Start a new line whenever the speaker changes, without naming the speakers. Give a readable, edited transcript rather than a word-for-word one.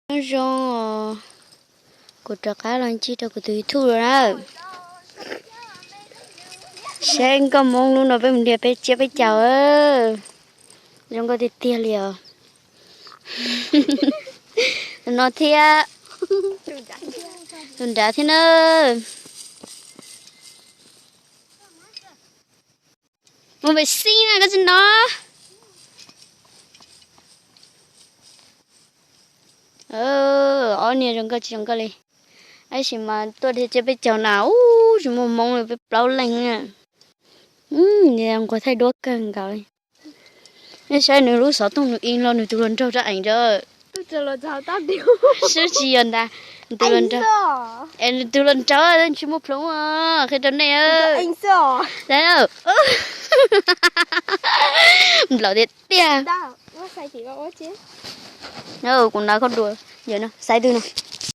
Rong của trò cá lần chi đâu của tụi thu rồi đó. Sen có mong luôn nó với mình đẹp bé bé chào ơ. Rong có đi tia liều. Nó thia. Đừng đá thế nữa. Một vệ sinh này có gì nó. Ở nhà rong có đi. Ấy chỉ mà tôi thì chơi bé chào nào, chỉ một mong là bé bao lành à. Nhà em có thay đổi cần rồi. Nên sao nữa lúc sáu tung được in lo nữa tụi lần trâu ra ảnh rồi.
Tôi chờ là chào tao điệu.
Sao chị anh ta? Tụi lần trâu. Em tụi lần trâu lên chỉ một lúc à, cái trâu này ơi.
Anh sợ.
Đấy đâu? Lão đẹp tia.
Tao, nó sai chỉ có chứ.
Cũng đã có đùa. Giờ nó sai từ nào.